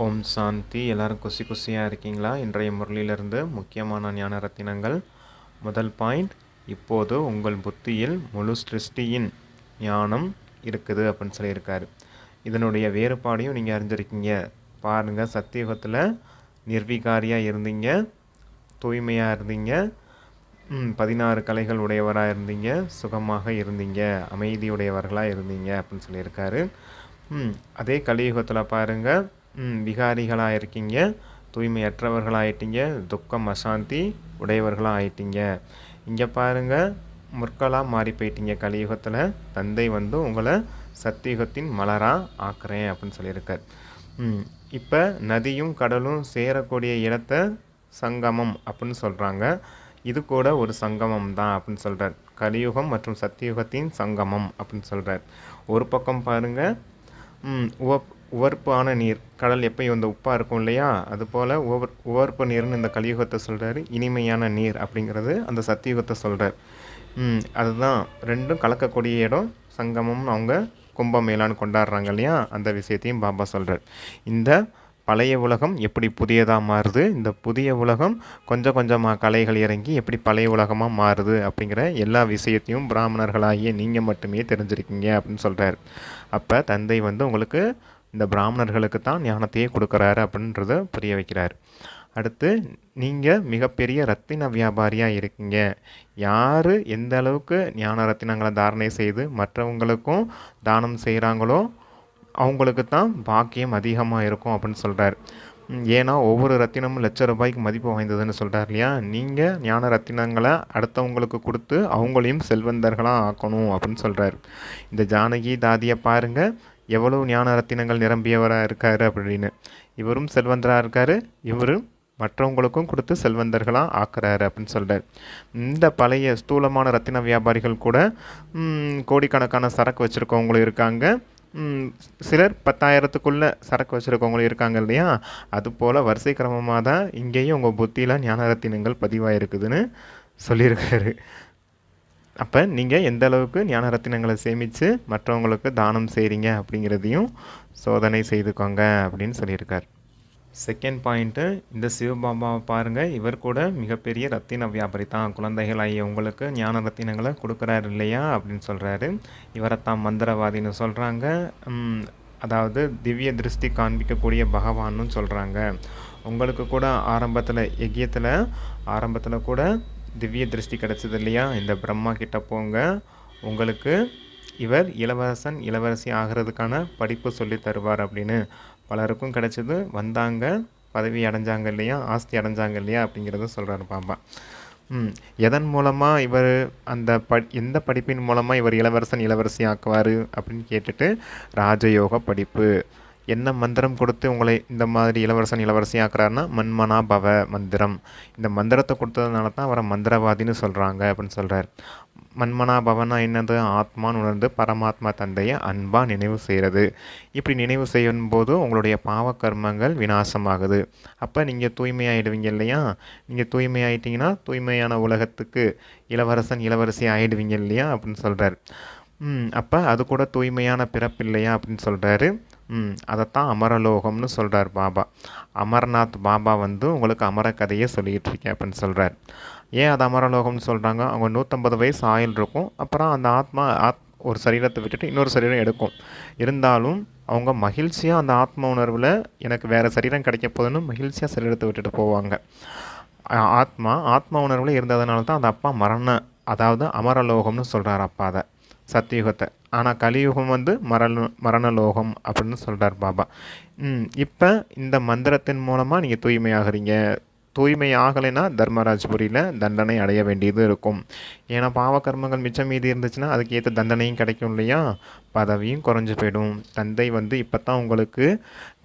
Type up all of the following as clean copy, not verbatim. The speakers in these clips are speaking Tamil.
ஓம் சாந்தி. எல்லாரும் குசியாக இருக்கீங்களா? இன்றைய முரளிலிருந்து முக்கியமான ஞான ரத்தினங்கள். முதல் பாயிண்ட், இப்போது உங்கள் புத்தியில் முழு சிருஷ்டியின் ஞானம் இருக்குது அப்படின்னு சொல்லியிருக்காரு. இதனுடைய வேறுபாடையும் நீங்கள் அறிஞ்சிருக்கீங்க. பாருங்கள், சத்தியுகத்தில் நிர்விகாரியாக இருந்தீங்க, தூய்மையாக இருந்தீங்க, 16 கலைகள் உடையவராக இருந்தீங்க, சுகமாக இருந்தீங்க, அமைதியுடையவர்களாக இருந்தீங்க அப்படின்னு சொல்லியிருக்காரு. அதே கலியுகத்தில் பாருங்கள், விகாரிகளாக இருக்கீங்க, தூய்மையற்றவர்களாகிட்டீங்க, துக்கம் அசாந்தி உடையவர்களாக ஆயிட்டீங்க. இங்கே பாருங்கள், முற்களாக மாறி போயிட்டீங்க. கலியுகத்தில் தந்தை வந்து உங்களை சத்தியுகத்தின் மலராக ஆக்குறேன் அப்படின்னு சொல்லியிருக்கார். இப்போ நதியும் கடலும் சேரக்கூடிய இடத்த சங்கமம் அப்படின்னு சொல்கிறாங்க. இது கூட ஒரு சங்கமம் தான் அப்படின்னு சொல்கிறார். கலியுகம் மற்றும் சத்தியுகத்தின் சங்கமம் அப்படின்னு சொல்கிறார். ஒரு பக்கம் பாருங்கள், உவர்ப்பான நீர், கடல் எப்பயும் வந்து உப்பாக இருக்கும் இல்லையா, அதுபோல் உவர்ப்பு நீர்னு இந்த கலியுகத்தை சொல்கிறாரு. இனிமையான நீர் அப்படிங்கிறது அந்த சத்தியுகத்தை சொல்கிறார். அதுதான் ரெண்டும் கலக்கக்கூடிய இடம் சங்கமம்னு அவங்க கும்பமேளான்னு கொண்டாடுறாங்க இல்லையா, அந்த விஷயத்தையும் பாபா சொல்கிறார். இந்த பழைய உலகம் எப்படி புதியதாக மாறுது, இந்த புதிய உலகம் கொஞ்சம் கொஞ்சமாக கலைகள் இறங்கி எப்படி பழைய உலகமாக மாறுது அப்படிங்கிற எல்லா விஷயத்தையும் பிராமணர்களாகிய நீங்கள் மட்டுமே தெரிஞ்சிருக்கீங்க அப்படின்னு சொல்கிறார். அப்போ தந்தை வந்து உங்களுக்கு இந்த பிராமணர்களுக்கு தான் ஞானத்தையே கொடுக்குறாரு அப்படின்றத புரிய வைக்கிறார். அடுத்து, நீங்கள் மிகப்பெரிய ரத்தின வியாபாரியாக இருக்கீங்க. யார் எந்த அளவுக்கு ஞான ரத்தினங்களை தாரணை செய்து மற்றவங்களுக்கும் தானம் செய்கிறாங்களோ அவங்களுக்கு தான் பாக்கியம் அதிகமாக இருக்கும் அப்படின்னு சொல்கிறார். ஏன்னா ஒவ்வொரு ரத்தினமும் ₹1,00,000 மதிப்பு வாய்ந்ததுன்னு சொல்கிறார் இல்லையா. நீங்கள் ஞான ரத்தினங்களை அடுத்தவங்களுக்கு கொடுத்து அவங்களையும் செல்வந்தர்களாக ஆக்கணும் அப்படின்னு சொல்கிறார். இந்த ஜானகி தாதியை பாருங்கள், எவ்வளோ ஞான ரத்தினங்கள் நிரம்பியவராக இருக்கார் அப்படின்னு. இவரும் செல்வந்தராக இருக்கார், இவரும் மற்றவங்களுக்கும் கொடுத்து செல்வந்தர்களாக ஆக்குறாரு அப்படின்னு சொல்கிறார். இந்த பழைய ஸ்தூலமான ரத்தின வியாபாரிகள் கூட கோடிக்கணக்கான சரக்கு வச்சுருக்கவங்களும் இருக்காங்க, சிலர் 10,000க்குள்ளே சரக்கு வச்சுருக்கவங்களும் இருக்காங்க இல்லையா. அதுபோல் வரிசை கிரமமாக தான் இங்கேயும் உங்கள் புத்தியில் ஞான ரத்தினங்கள் பதிவாயிருக்குதுன்னு சொல்லியிருக்காரு. அப்போ நீங்கள் எந்த அளவுக்கு ஞான ரத்தினங்களை சேமித்து மற்றவங்களுக்கு தானம் செய்கிறீங்க அப்படிங்கிறதையும் சோதனை செய்துக்கோங்க அப்படின்னு சொல்லியிருக்கார். செகண்ட் பாயிண்ட்டு, இந்த சிவபாபாவை பாருங்கள், இவர் கூட மிகப்பெரிய ரத்தின வியாபாரி தான். குழந்தைகளாகிய உங்களுக்கு ஞான ரத்தினங்களை கொடுக்குறாரு இல்லையா அப்படின்னு சொல்கிறாரு. இவரைத்தான் மந்திரவாதின்னு சொல்கிறாங்க, அதாவது திவ்ய திருஷ்டி காண்பிக்கக்கூடிய பகவான்னு சொல்கிறாங்க. உங்களுக்கு கூட ஆரம்பத்தில் யஜ்யத்தில் ஆரம்பத்தில் கூட திவ்ய திருஷ்டி கிடச்சிது இல்லையா. இந்த பிரம்மா கிட்ட போங்க, உங்களுக்கு இவர் இளவரசன் இளவரசி ஆகிறதுக்கான படிப்பு சொல்லி தருவார் அப்படின்னு. பலருக்கும் கிடச்சிது, வந்தாங்க, பதவி அடைஞ்சாங்க இல்லையா, ஆஸ்தி அடைஞ்சாங்க இல்லையா அப்படிங்கிறத சொல்கிறார் பாபா. எதன் மூலமாக இவர் அந்த எந்த படிப்பின் மூலமாக இவர் இளவரசன் இளவரசி ஆக்குவார் அப்படின்னு கேட்டுட்டு, ராஜயோக படிப்பு. என்ன மந்திரம் கொடுத்து உங்களை இந்த மாதிரி இளவரசன் இளவரசி ஆக்குறாருன்னா மன்மனா பவ மந்திரம். இந்த மந்திரத்தை கொடுத்ததுனால தான் அவரை மந்திரவாதின்னு சொல்கிறாங்க அப்படின்னு சொல்கிறார். மன்மனா பவனா என்னது? ஆத்மான்னு உணர்ந்து பரமாத்மா தந்தையை அன்பாக நினைவு செய்கிறது. இப்படி நினைவு செய்யும் போது உங்களுடைய பாவ கர்மங்கள் விநாசமாகுது. அப்போ நீங்கள் தூய்மையாகிடுவீங்க இல்லையா. நீங்கள் தூய்மையாயிட்டீங்கன்னா தூய்மையான உலகத்துக்கு இளவரசன் இளவரசி ஆகிடுவீங்க இல்லையா அப்படின்னு சொல்கிறார். அப்போ அது கூட தூய்மையான பிறப்பு இல்லையா அப்படின்னு சொல்கிறாரு. அதைத்தான் அமரலோகம்னு சொல்கிறார் பாபா. அமர்நாத் பாபா வந்து உங்களுக்கு அமர கதையை சொல்லிகிட்டு இருக்கேன் அப்படின்னு சொல்கிறார். ஏன் அது அமரலோகம்னு சொல்கிறாங்க? அவங்க 150 வயசு ஆயுள் இருக்கும், அப்புறம் அந்த ஆத்மா ஒரு சரீரத்தை விட்டுட்டு இன்னொரு சரீரம் எடுக்கும். இருந்தாலும் அவங்க மகிழ்ச்சியாக அந்த ஆத்ம உணர்வில் எனக்கு வேறு சரீரம் கிடைக்க போதுன்னு மகிழ்ச்சியாக சரீரத்தை விட்டுட்டு போவாங்க. ஆத்ம உணர்வில் இருந்ததுனால தான் அந்த அப்பா அதாவது அமரலோகம்னு சொல்கிறார் அப்பா அதை, சத்தியுகத்தை. ஆனால் கலியுகம் வந்து மரணலோகம் அப்படின்னு சொல்கிறார் பாபா. இப்போ இந்த மந்திரத்தின் மூலமாக நீங்கள் தூய்மையாகிறீங்க. தூய்மை ஆகலைன்னா தர்மராஜ்புரியில் தண்டனை அடைய வேண்டியது இருக்கும். ஏன்னா பாவகர்மங்கள் மிச்சம் மீதி இருந்துச்சுன்னா அதுக்கு ஏற்ற தண்டனையும் கிடைக்கும் இல்லையா, பதவியும் குறைஞ்சி போயிடும். தந்தை வந்து இப்போ தான் உங்களுக்கு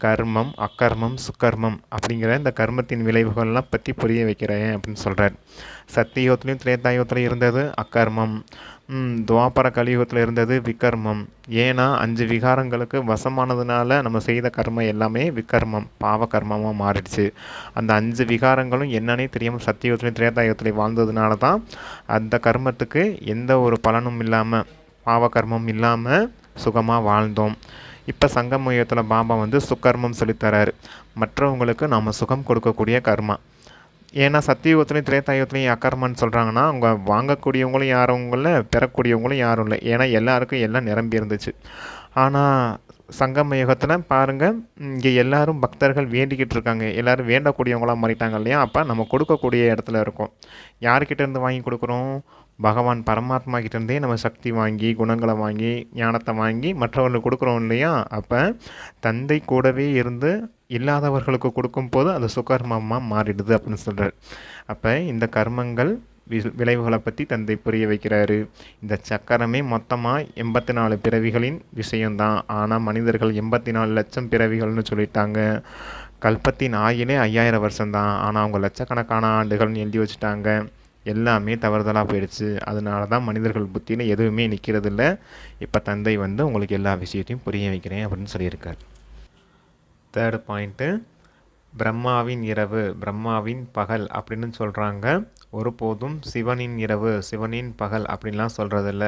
கர்மம் அக்கர்மம் சுக்கர்மம் அப்படிங்கிற இந்த கர்மத்தின் விளைவுகள்லாம் பற்றி புரிய வைக்கிறேன் அப்படின்னு சொல்கிறார். சத்தியுகத்துலேயும் திரேதாயுகத்துலையும் இருந்தது அக்கர்மம், துவாபர கலியுகத்தில் இருந்தது விகர்மம். ஏன்னா 5 விகாரங்களுக்கு வசமானதுனால நம்ம செய்த கர்மம் எல்லாமே விகர்மம், பாவ கர்மமாக மாறிடுச்சு. அந்த 5 விகாரங்களும் என்னன்னே தெரியாமல் சத்தியுகத்துலேயும் திரேதாயுகத்துலையும் வாழ்ந்ததுனால தான் அந்த கர்மத்துக்கு எந்த ஒரு பலனும் இல்லாமல், பாவ கர்மம் இல்லாமல் சுகமாக வாழ்ந்தோம். இப்போ சங்கம யுகத்தில் பாபா வந்து சுக்கர்மம் சொல்லித்தராரு. மற்றவங்களுக்கு நாம் சுகம் கொடுக்கக்கூடிய கர்மா. ஏன்னா சத்தியுகத்துலையும் திரேதாயுகத்துலையும் அக்கர்மான்னு சொல்கிறாங்கன்னா, அவங்க வாங்கக்கூடியவங்களும் யாரும் இல்லை, பெறக்கூடியவங்களும் யாரும் இல்லை. ஏன்னா எல்லாருக்கும் எல்லாம் நிரம்பி இருந்துச்சு. ஆனால் சங்கம யுகத்தில் பாருங்கள், இங்கே எல்லாரும் பக்தர்கள் வேண்டிக்கிட்டு இருக்காங்க. எல்லோரும் வேண்டக்கூடியவங்களாம் மாறிட்டாங்க இல்லையா? அப்போ நம்ம கொடுக்கக்கூடிய இடத்துல இருக்கோம். யார்கிட்ட இருந்து வாங்கி கொடுக்குறோம்? பகவான் பரமாத்மா கிட்டேருந்தே நம்ம சக்தி வாங்கி, குணங்களை வாங்கி, ஞானத்தை வாங்கி மற்றவர்களுக்கு கொடுக்குறோம் இல்லையா? அப்போ தந்தை கூடவே இருந்து இல்லாதவர்களுக்கு கொடுக்கும்போது அது சுகர்மமாக மாறிடுது அப்படின்னு சொல்கிறார். அப்போ இந்த கர்மங்கள் விளைவுகளை பற்றி தந்தை புரிய வைக்கிறாரு. இந்த சக்கரமே மொத்தமாக 84 பிறவிகளின் விஷயம்தான். ஆனால் மனிதர்கள் 84 லட்சம் பிறவிகள்னு சொல்லிட்டாங்க. கல்பத்தின் ஆயிலே 5000 வருஷம்தான். ஆனால் அவங்க லட்சக்கணக்கான ஆண்டுகள்னு எழுதி வச்சுட்டாங்க. எல்லாமே தவறுதலாக போயிடுச்சு. அதனால தான் மனிதர்கள் புத்தியில் எதுவுமே நிற்கிறதில்ல. இப்போ தந்தை வந்து உங்களுக்கு எல்லா விஷயத்தையும் புரிய வைக்கிறேன் அப்படின்னு சொல்லியிருக்கார். 3rd பாயிண்ட்டு, பிரம்மாவின் இரவு, பிரம்மாவின் பகல் அப்படின்னு சொல்கிறாங்க. ஒருபோதும் சிவனின் இரவு, சிவனின் பகல் அப்படின்லாம் சொல்கிறதில்ல.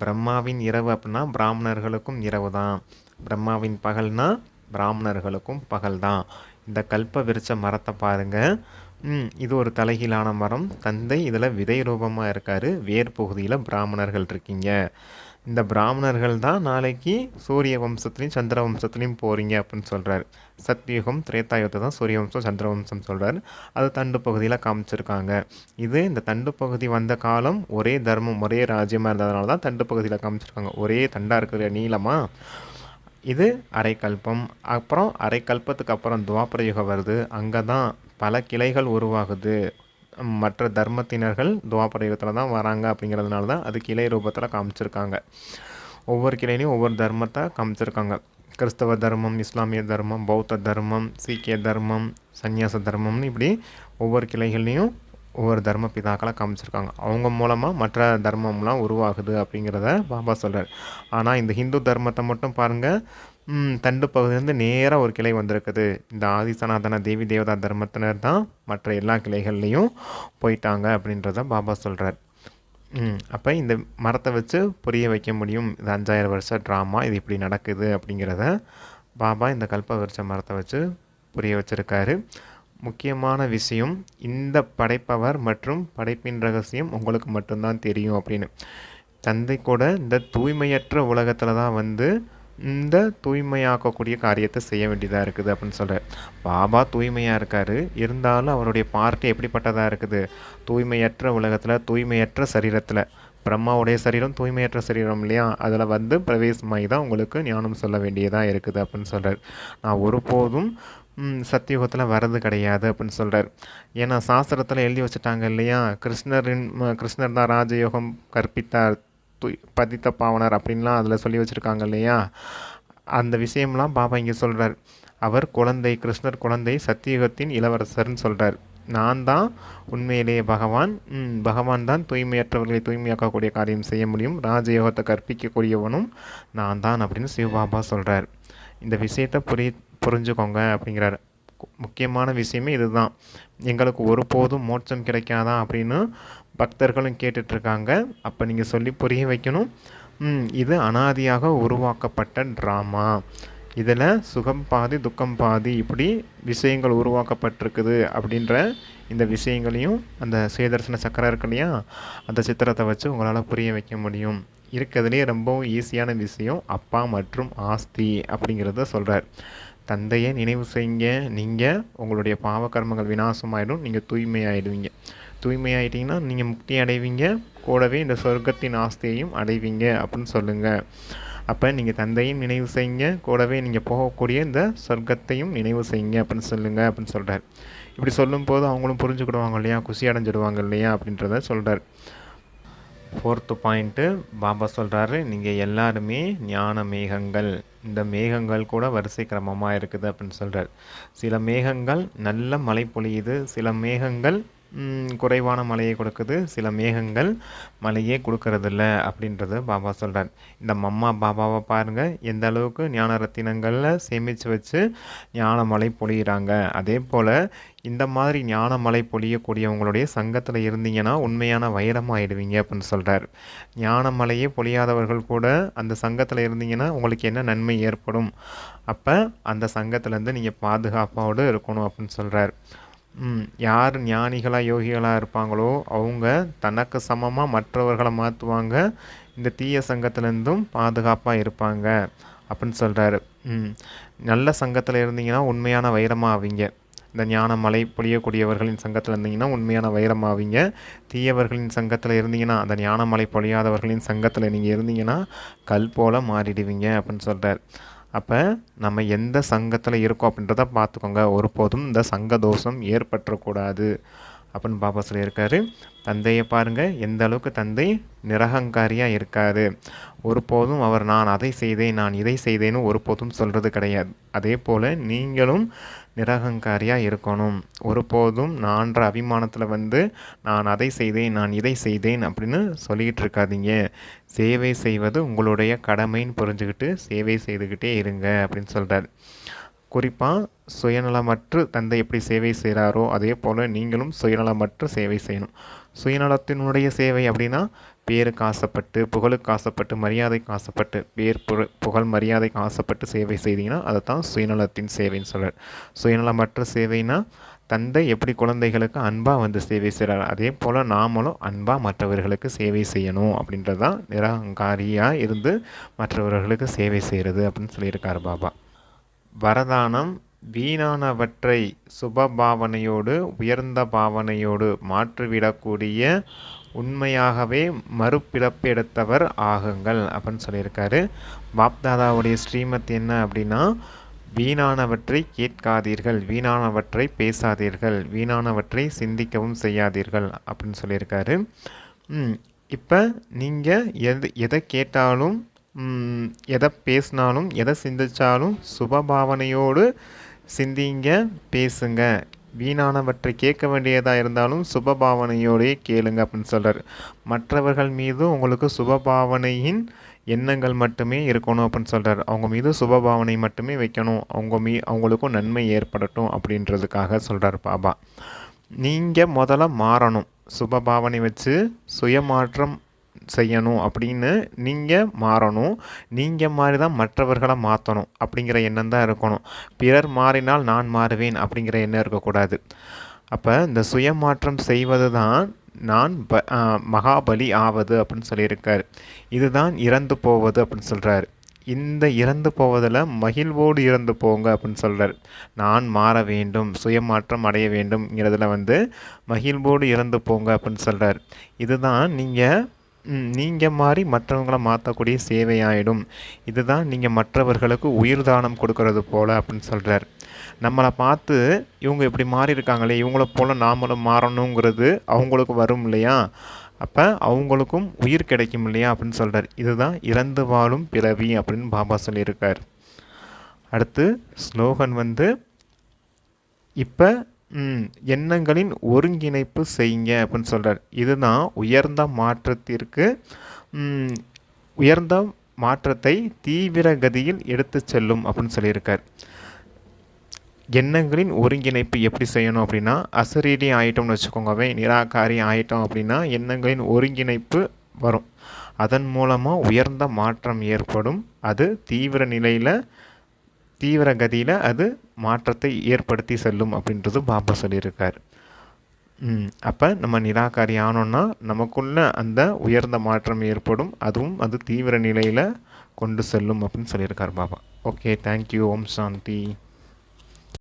பிரம்மாவின் இரவு அப்படின்னா பிராமணர்களுக்கும் இரவு தான். பிரம்மாவின் பகல்னா பிராமணர்களுக்கும் பகல் தான். இந்த கல்ப விருட்ச மரத்தை பாருங்கள். இது ஒரு தலைகீழான மரம். தந்தை இதில் விதை ரூபமாக இருக்கார். வேர் பகுதியில் பிராமணர்கள் இருக்கீங்க. இந்த பிராமணர்கள் தான் நாளைக்கு சூரிய வம்சத்துலேயும் சந்திர வம்சத்துலேயும் போகிறீங்க அப்படின்னு சொல்கிறார். சத்யுகம் திரேதாயுகத்தை தான் சூரிய வம்சம் சந்திர வம்சம் சொல்கிறார். அது தண்டு பகுதியில் காமிச்சிருக்காங்க. இது இந்த தண்டு பகுதி வந்த காலம் ஒரே தர்மம் ஒரே ராஜ்யமாக இருந்ததுனால தான் தண்டு பகுதியில் காமிச்சிருக்காங்க. ஒரே தண்டாக இருக்கிற நீளமாக. இது அரைக்கல்பம். அப்புறம் அரைக்கல்பத்துக்கு அப்புறம் துவாபர யுகம் வருது. அங்கே தான் பல கிளைகள் உருவாகுது. மற்ற தர்மத்தினர்கள் துவாபர யுகத்தில் தான் வராங்க. அப்படிங்கிறதுனால தான் அது கிளை ரூபத்தில் காமிச்சிருக்காங்க. ஒவ்வொரு கிளையிலையும் ஒவ்வொரு தர்மத்தை காமிச்சிருக்காங்க. கிறிஸ்தவ தர்மம், இஸ்லாமிய தர்மம், பௌத்த தர்மம், சீக்கிய தர்மம், சந்நியாச தர்மம்னு இப்படி ஒவ்வொரு கிளைகள்லையும் ஒவ்வொரு தர்ம பிதாக்களை காமிச்சிருக்காங்க. அவங்க மூலமாக மற்ற தர்மம்லாம் உருவாகுது அப்படிங்கிறத பாபா சொல்கிறார். ஆனால் இந்த ஹிந்து தர்மத்தை மட்டும் பாருங்கள், தண்டு பகுதியிலேருந்து நேராக ஒரு கிளை வந்திருக்குது. இந்த ஆதி சனாதன தேவி தேவதா தர்மத்தினர் தான் மற்ற எல்லா கிளைகள்லேயும் போயிட்டாங்க அப்படின்றத பாபா சொல்கிறார். அப்போ இந்த மரத்தை வச்சு புரிய வைக்க முடியும். இது 5000 வருஷ ட்ராமா, இது இப்படி நடக்குது அப்படிங்கிறத பாபா இந்த கல்ப விருட்ச மரத்தை வச்சு புரிய வச்சுருக்காரு. முக்கியமான விஷயம், இந்த படைப்பவர் மற்றும் படைப்பின் ரகசியம் உங்களுக்கு மட்டும்தான் தெரியும் அப்படின்னு. தந்தை கூட இந்த தூய்மையற்ற உலகத்தில் தான் வந்து இந்த தூய்மையாக்கக்கூடிய காரியத்தை செய்ய வேண்டியதாக இருக்குது அப்படின்னு சொல்கிறார். பாபா தூய்மையாக இருக்கார், இருந்தாலும் அவருடைய பார்ட்டி எப்படிப்பட்டதாக இருக்குது? தூய்மையற்ற உலகத்தில், தூய்மையற்ற சரீரத்தில். பிரம்மாவுடைய சரீரம் தூய்மையற்ற சரீரம் இல்லையா? அதில் வந்து பிரவேசமாகி தான் உங்களுக்கு ஞானம் சொல்ல வேண்டியதாக இருக்குது அப்படின்னு சொல்கிறார். நான் ஒருபோதும் சத்தியுகத்தில் வர்றது கிடையாது அப்படின்னு சொல்கிறார். ஏன்னா சாஸ்திரத்தில் எழுதி வச்சுட்டாங்க இல்லையா? கிருஷ்ணர் தான் ராஜயோகம் கற்பித்தார், பதித்த பாவனர் அப்படின்லாம் அதில் சொல்லி வச்சுருக்காங்க இல்லையா? அந்த விஷயம்லாம் பாபா இங்கே சொல்கிறார். அவர் குழந்தை, கிருஷ்ணர் குழந்தை, சத்தியுகத்தின் இளவரசர்னு சொல்கிறார். நான் தான் உண்மையிலேயே பகவான் தான் தூய்மையற்றவர்களை தூய்மையாக்கக்கூடிய காரியம் செய்ய முடியும். ராஜயோகத்தை கற்பிக்கக்கூடியவனும் நான் தான் அப்படின்னு சிவபாபா சொல்கிறார். இந்த விஷயத்தை புரிஞ்சுக்கோங்க அப்படிங்கிறார். முக்கியமான விஷயமே இதுதான். எங்களுக்கு ஒருபோதும் மோட்சம் கிடைக்காதா அப்படின்னு பக்தர்களும் கேட்டுட்ருக்காங்க. அப்போ நீங்கள் சொல்லி புரிய வைக்கணும். இது அனாதியாக உருவாக்கப்பட்ட ட்ராமா. இதில் சுகம் பாதி துக்கம் பாதி இப்படி விஷயங்கள் உருவாக்கப்பட்டிருக்குது அப்படின்ற இந்த விஷயங்களையும் அந்த சுயதர்சன சக்கரம் இருக்கு இல்லையா, அந்த சித்திரத்தை வச்சு உங்களால் புரிய வைக்க முடியும். இருக்கிறதுலே ரொம்பவும் ஈஸியான விஷயம் அப்பா மற்றும் ஆஸ்தி அப்படிங்கிறத சொல்கிறார். தந்தையை நினைவு செய்யுங்க, நீங்கள் உங்களுடைய பாவகர்மங்கள் விநாசமாயிடும், நீங்கள் தூய்மையாயிடுவீங்க. தூய்மையாயிட்டீங்கன்னா நீங்கள் முக்தி அடைவீங்க, கூடவே இந்த சொர்க்கத்தின் ஆஸ்தியையும் அடைவீங்க அப்படின்னு சொல்லுங்கள். அப்போ நீங்கள் தந்தையும் நினைவு செய்யுங்க, கூடவே நீங்கள் போகக்கூடிய இந்த சொர்க்கத்தையும் நினைவு செய்யுங்க அப்படின்னு சொல்லுங்கள் அப்படின்னு சொல்கிறார். இப்படி சொல்லும்போது அவங்களும் புரிஞ்சுக்கிடுவாங்க இல்லையா, குஷி அடைஞ்சிடுவாங்க இல்லையா அப்படின்றத சொல்கிறார். 4th பாயிண்ட்டு பாபா சொல்கிறாரு, நீங்கள் எல்லாருமே ஞான மேகங்கள். இந்த மேகங்கள் கூட வரிசை கிரமமாக இருக்குது அப்படின்னு சொல்கிறார். சில மேகங்கள் நல்ல மழை பொழியுது, சில மேகங்கள் குறைவான மழையை கொடுக்குது, சில மேகங்கள் மழையே கொடுக்கறதில்ல அப்படின்றது பாபா சொல்கிறார். இந்த மம்மா பாபாவை பாருங்கள், எந்த அளவுக்கு ஞான ரத்தினங்களில் சேமித்து வச்சு ஞான மழை பொழியிறாங்க. அதே போல் இந்த மாதிரி ஞான மழை பொழியக்கூடியவங்களுடைய சங்கத்தில் இருந்தீங்கன்னா உண்மையான வைரமாகிடுவீங்க அப்படின்னு சொல்கிறார். ஞான மழையே பொழியாதவர்கள் கூட அந்த சங்கத்தில் இருந்தீங்கன்னா உங்களுக்கு என்ன நன்மை ஏற்படும், அப்போ அந்த சங்கத்திலேருந்து நீங்கள் பாதுகாப்போடு இருக்கணும் அப்படின்னு சொல்கிறார். யார் ஞானிகளாக யோகிகளாக இருப்பாங்களோ அவங்க தனக்கு சமமாக மற்றவர்களை மாற்றுவாங்க, இந்த தீய சங்கத்திலேருந்தும் பாதுகாப்பாக இருப்பாங்க அப்படின்னு சொல்கிறாரு. நல்ல சங்கத்தில் இருந்தீங்கன்னா உண்மையான வைரமாக ஆவீங்க. இந்த ஞான மலை பொழியக்கூடியவர்களின் சங்கத்தில் இருந்தீங்கன்னா உண்மையான வைரம் ஆவீங்க. தீயவர்களின் சங்கத்தில் இருந்தீங்கன்னா, அந்த ஞான மலை பொழியாதவர்களின் சங்கத்தில் நீங்கள் இருந்தீங்கன்னா கல் போல் மாறிடுவீங்க அப்படின்னு சொல்கிறார். அப்போ நம்ம எந்த சங்கத்தில் இருக்கோம் அப்படின்றத பார்த்துக்கோங்க. ஒருபோதும் இந்த சங்க தோஷம் ஏற்பட்டுறக்கூடாது அப்படின்னு பாபா சொல்லியிருக்காரு. தந்தையை பாருங்கள், எந்த அளவுக்கு தந்தை நிரகங்காரியாக இருக்கார். ஒருபோதும் அவர் நான் அதை செய்தேன், நான் இதை செய்தேன்னு ஒருபோதும் சொல்கிறது கிடையாது. அதே போல் நீங்களும் நிரகங்காரியாக இருக்கணும். ஒருபோதும் நான்ற அபிமானத்தில் நான் அதை செய்தேன், நான் இதை செய்தேன் அப்படின்னு சொல்லிக்கிட்டு இருக்காதீங்க. சேவை செய்வது உங்களுடைய கடமைன்னு புரிஞ்சுக்கிட்டு சேவை செய்துக்கிட்டே இருங்க அப்படின்னு சொல்கிறார். குறிப்பாக சுயநலமற்று தந்தை எப்படி சேவை செய்கிறாரோ அதே போல் நீங்களும் சுயநலமற்று சேவை செய்யணும். சுயநலத்தினுடைய சேவை அப்படின்னா பேருக்கு ஆசைப்பட்டு, புகழுக்கு ஆசைப்பட்டு, மரியாதைக்கு ஆசைப்பட்டு, பேர் புகழ் மரியாதைக்கு ஆசைப்பட்டு சேவை செய்தீங்கன்னா அதை தான் சுயநலத்தின் சேவைன்னு சொல்கிறார். சுயநலமற்ற சேவைனா தந்தை எப்படி குழந்தைகளுக்கு அன்பாக சேவை செய்கிறார், அதே போல் நாமளும் அன்பாக மற்றவர்களுக்கு சேவை செய்யணும் அப்படின்றது தான் நிரகங்காரியாக இருந்து மற்றவர்களுக்கு சேவை செய்கிறது அப்படின்னு சொல்லியிருக்கார் பாபா. வரதானம்: வீணானவற்றை சுபபாவனையோடு உயர்ந்த பாவனையோடு மாற்றிவிடக்கூடிய உண்மையாகவே மறுபிறப்பெடுத்தவர் ஆகுங்கள் அப்படின்னு சொல்லியிருக்காரு. பாப்தாதாவுடைய ஸ்ரீமத் என்ன அப்படின்னா, வீணானவற்றை கேட்காதீர்கள், வீணானவற்றை பேசாதீர்கள், வீணானவற்றை சிந்திக்கவும் செய்யாதீர்கள் அப்படின்னு சொல்லியிருக்காரு. இப்போ நீங்கள் எதை கேட்டாலும், எதை பேசினாலும், எதை சிந்தித்தாலும் சுபபாவனையோடு சிந்திங்க, பேசுங்க. வீணானவற்றை கேட்க வேண்டியதாக இருந்தாலும் சுபபாவனையோடே கேளுங்க அப்படின்னு சொல்கிறார். மற்றவர்கள் மீது உங்களுக்கு சுபபாவனையின் எண்ணங்கள் மட்டுமே இருக்கணும் அப்படின்னு சொல்கிறார். அவங்க மீது சுபபாவனை மட்டுமே வைக்கணும், அவங்களுக்கும் நன்மை ஏற்படட்டும் அப்படின்றதுக்காக சொல்கிறார் பாபா. நீங்கள் முதல்ல மாறணும். சுபபாவனை வச்சு சுயமாற்றம் செய்யணும் அப்படின்னு நீங்கள் மாறணும். நீங்கள் மாறி தான் மற்றவர்களை மாற்றணும் அப்படிங்கிற எண்ணம் தான் இருக்கணும். பிறர் மாறினால் நான் மாறுவேன் அப்படிங்கிற எண்ணம் இருக்கக்கூடாது. அப்போ இந்த சுயமாற்றம் செய்வது தான் நான் மகாபலி ஆவது அப்படின்னு சொல்லியிருக்கார். இதுதான் இறந்து போவது அப்படின்னு சொல்கிறார். இந்த இறந்து போவதில் மகிழ்வோடு இறந்து போங்க அப்படின்னு சொல்கிறார். நான் மாற வேண்டும், சுயமாற்றம் அடைய வேண்டும்ங்கிறதுல மகிழ்வோடு இறந்து போங்க அப்படின்னு சொல்கிறார். இதுதான் நீங்கள் மாறி மற்றவங்களை மாற்றக்கூடிய சேவையாயிடும். இதுதான் நீங்கள் மற்றவர்களுக்கு உயிர் தானம் கொடுக்கறது போல் அப்படின்னு சொல்கிறார். நம்மளை பார்த்து இவங்க இப்படி மாறி இருக்காங்களே, இவங்கள போல் நாமளும் மாறணுங்கிறது அவங்களுக்கு வரும் இல்லையா, அப்போ அவங்களுக்கும் உயிர் கிடைக்கும் இல்லையா அப்படின்னு சொல்கிறார். இதுதான் இறந்து வாழும் பிறவி அப்படின்னு பாபா சொல்லியிருக்கார். அடுத்து ஸ்லோகன் இப்போ எண்ணங்களின் ஒருங்கிணைப்பு செய்யுங்க அப்படின்னு சொல்கிறார். இதுதான் உயர்ந்த மாற்றத்தை தீவிர கதியில் எடுத்து செல்லும் அப்படின்னு சொல்லியிருக்கார். எண்ணங்களின் ஒருங்கிணைப்பு எப்படி செய்யணும் அப்படின்னா, அசரீரி ஆயிட்டோம்னு வச்சுக்கோங்கவே, நிராகாரி ஆயிட்டோம் அப்படின்னா எண்ணங்களின் ஒருங்கிணைப்பு வரும். அதன் மூலமாக உயர்ந்த மாற்றம் ஏற்படும். அது தீவிர கதியில் அது மாற்றத்தை ஏற்படுத்தி செல்லும் அப்படின்றது பாபா சொல்லியிருக்கார். அப்போ நம்ம நிராகாரி ஆனோன்னா நமக்குள்ள அந்த உயர்ந்த மாற்றம் ஏற்படும். அதுவும் அது தீவிர நிலையில் கொண்டு செல்லும் அப்படின்னு சொல்லியிருக்கார் பாபா. Okay, thank you. ஓம் சாந்தி.